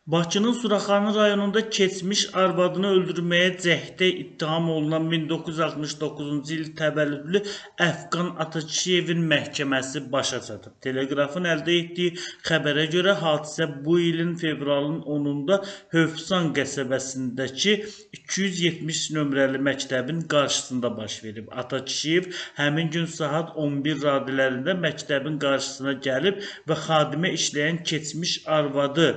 Bakının Suraxanı rayonunda keçmiş arvadını öldürməyə cəhdə ittiham olunan 1969-cu il təvəllüdlü Əfqan Atakişiyevin məhkəməsi başa çatıb. Teleqrafın əldə etdiyi xəbərə görə hadisə bu ilin fevralın 10-da Hövsan qəsəbəsindəki 270 nömrəli məktəbin qarşısında baş verib. Atakişiyev həmin gün saat 11 radələrində məktəbin qarşısına gəlib və xadimə işləyən keçmiş arvadı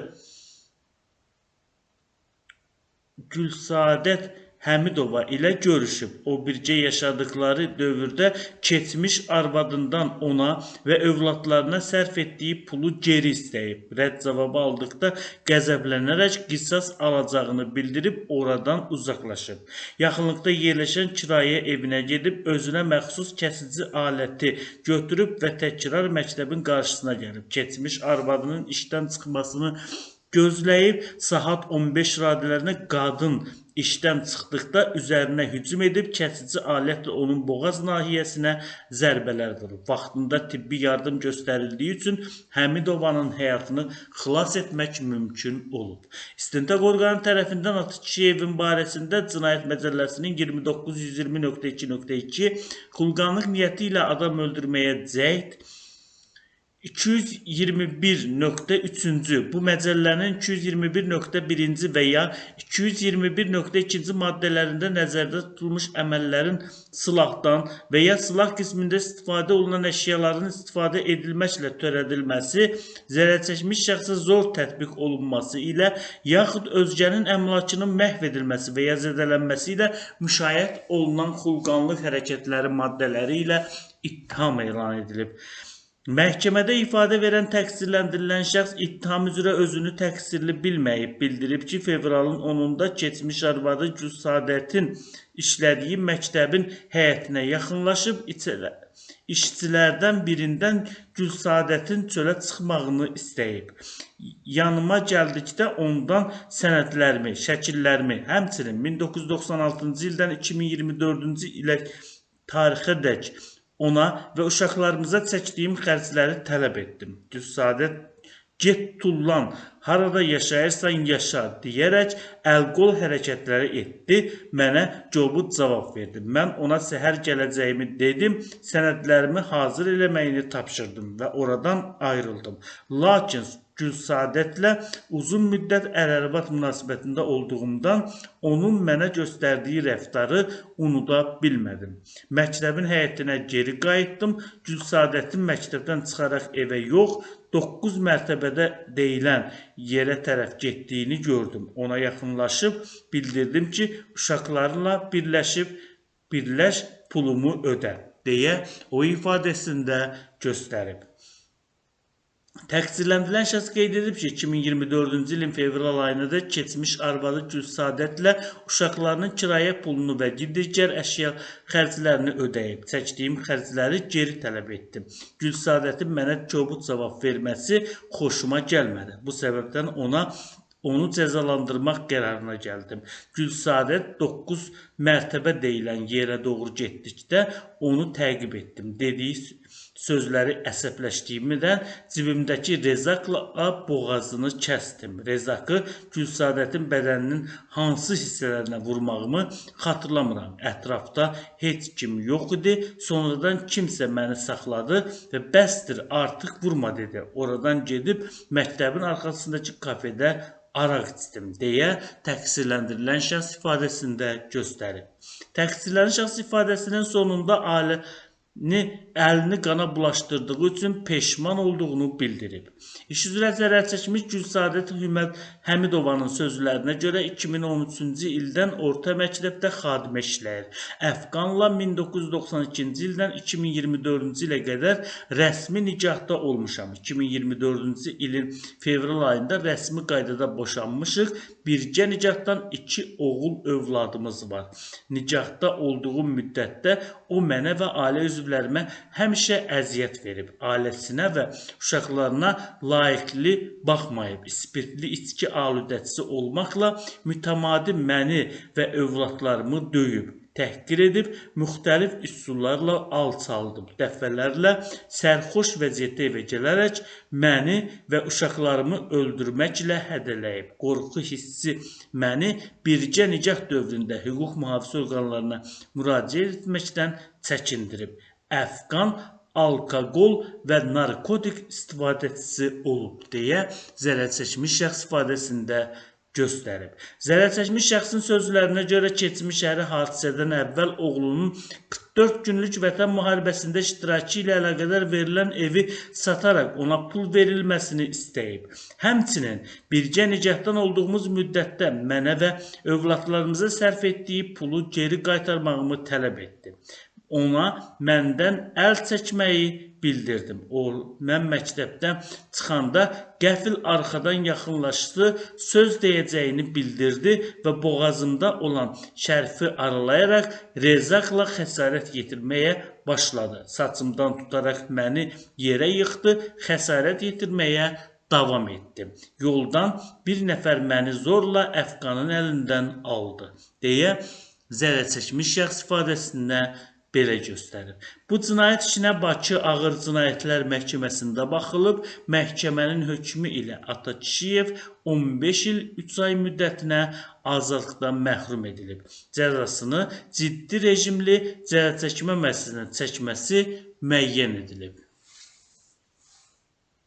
Gülsadət Həmidova ilə görüşüb. O bircə yaşadıkları dövrdə keçmiş arvadından ona və övladlarına sərf etdiyi pulu geri istəyib. Rədd cavabı aldıqda qəzəblənərək qisas alacağını bildirib oradan uzaqlaşıb. Yaxınlıqda yerləşən kirayə evinə gedib özünə məxsus kəsici aləti götürüb və təkrar məktəbin qarşısına gəlib. Keçmiş arvadının işdən çıxmasını gözləyib saat 15 radələrində qadın işdən çıxdıqda üzərinə hücum edib kəsici alətlə onun boğaz nahiyəsinə zərbələr vurub. Vaxtında tibbi yardım göstərildiyi üçün Həmidovanın həyatını xilas etmək mümkün olub. İstintaq orqanı tərəfindən Atakişiyevin barəsində Cinayət Məcəlləsinin 2920.2.2 xulqanlıq niyyəti ilə adam öldürməyə cəhd 221.3-cü bu məcəllənin 221.1-ci və ya 221.2-ci maddələrində nəzərdə tutulmuş əməllərin silahdan və ya silah qismində istifadə olunan əşyaların istifadə edilməklə törədilməsi, zərərçəkmiş şəxsə zor tətbiq olunması ilə yaxud özgənin əmlakının məhv edilməsi və ya zədələnməsi ilə müşayiət olunan xulqanlıq hərəkətləri maddələri ilə ittiham elan edilib. Məhkəmədə ifadə verən təqsirləndirilən şəxs ittiham üzrə özünü təqsirli bilməyib, bildirib ki, fevralın 10-da keçmiş arvadı Gülsadətin işlədiyi məktəbin həyətinə yaxınlaşıb, işçilərdən birindən Gülsadətin çölə çıxmağını istəyib. Yanıma gəldikdə ondan sənədlərimi, şəkillərimi, həmçinin 1996-cı ildən 2024-cü ilə tarixədək ona və uşaqlarımıza çəkdiyim xərcləri tələb etdim. Gülsadət, get tullan, harada yaşayırsan yaşa, deyərək əl-qol hərəkətləri etdi, mənə cavab verdi. Mən ona səhər gələcəyimi dedim, sənədlərimi hazır eləməyini tapşırdım və oradan ayrıldım. Lakin Gülsadətlə uzun müddət ər-arvad münasibətində olduğumdan onun mənə göstərdiyi rəftarı unuda bilmədim. Məktəbin həyətinə geri qayıtdım. Gülsadətin məktəbdən çıxaraq evə yox, 9 mərtəbədə deyilən yerə tərəf getdiyini gördüm. Ona yaxınlaşıb bildirdim ki, uşaqlarla birləş pulumu ödə, deyə o ifadəsində göstərib. Təqsirləndirilən şəxs qeyd edib ki, 2024-cü ilin fevral ayında keçmiş arvadı Gülsadətlə uşaqlarının kirayə pulunu və digər əşya xərclərini ödəyib. Çəkdiyim xərcləri geri tələb etdim. Gülsadətin mənə kobud cavab verməsi xoşuma gəlmədi. Bu səbəbdən onu cəzalandırmaq qərarına gəldim. Gülsadət 9 mərtəbə deyilən yerə doğru getdikdə onu təqib etdim. Dediyi sözləri əsəbləşdiyimdən cibimdəki rezaqla boğazını kəsdim. Rezaqı Gülsadətin bədəninin hansı hissələrinə vurmağımı xatırlamıram. Ətrafda heç kim yox idi. Sonradan kimsə məni saxladı və bəsdir, artıq vurma dedi. Oradan gedib məktəbin arxasındakı kafedə araq içdim, deyə təqsirləndirilən şəxs ifadəsində göstərib. Təqsirləndirilən şəxs ifadəsinin sonunda əlini qana bulaşdırdığı üçün peşman olduğunu bildirib. İş üzrə zərər çəkmiş Gülsadət Həmidovanın sözlərinə görə 2013-cü ildən orta məktəbdə xadimə işləyir. Əfqanla 1992-ci ildən 2024-cü ilə qədər rəsmi nikahda olmuşam. 2024-cü ilin fevral ayında rəsmi qaydada boşanmışıq. Birgə nikahdan 2 oğul övladımız var. Nikahda olduğum müddətdə o mənə və ailə üzvlərimə həmişə əziyyət verib. Ailəsinə və uşaqlarına layiqli baxmayıb. Spirtli içki aludəçisi olmaqla mütəmadi məni və övladlarımı döyüb. təhqir edib, müxtəlif üsullarla alçaldım. Dəfələrlə sərxoş vəziyyətdə evə gələrək məni və uşaqlarımı öldürməklə hədələyib. Qorxu hissi məni birgə nicah dövründə hüquq mühafizə orqanlarına müraciət etməkdən çəkindirib. Əfqan alkoqol və narkotik istifadəçisi olub deyə zərərçəkmiş şəxs ifadəsində göstərib. Zərərçəkmiş şəxsin sözlərinə görə keçmiş əri hadisədən əvvəl oğlunun 44 günlük vətən müharibəsində iştirakı ilə əlaqədar verilən evi sataraq ona pul verilməsini istəyib. Həmçinin birgə nicahdan olduğumuz müddətdə mənə və övladlarımıza sərf etdiyi pulu geri qaytarmağımı tələb etdi. Ona məndən əl çəkməyi bildirdim. Mən məktəbdən çıxanda qəfil arxadan yaxınlaşdı, söz deyəcəyini bildirdi və boğazımda olan şərfi aralayaraq rezaqla xəsarət yetirməyə başladı. Saçımdan tutaraq məni yerə yıxdı, xəsarət yetirməyə davam etdi. Yoldan bir nəfər məni zorla Əfqanın əlindən aldı deyə zərərçəkmiş şəxs ifadəsində belə göstərir. Bu cinayət işinə Bakı Ağır Cinayətlər Məhkəməsində baxılıb, məhkəmənin hökmü ilə Atakişiyev 15 il 3 ay müddətinə azadlıqdan məhrum edilib. Cəzasını ciddi rejimli cəzaçəkmə müəssisəsində çəkməsi müəyyən edilib.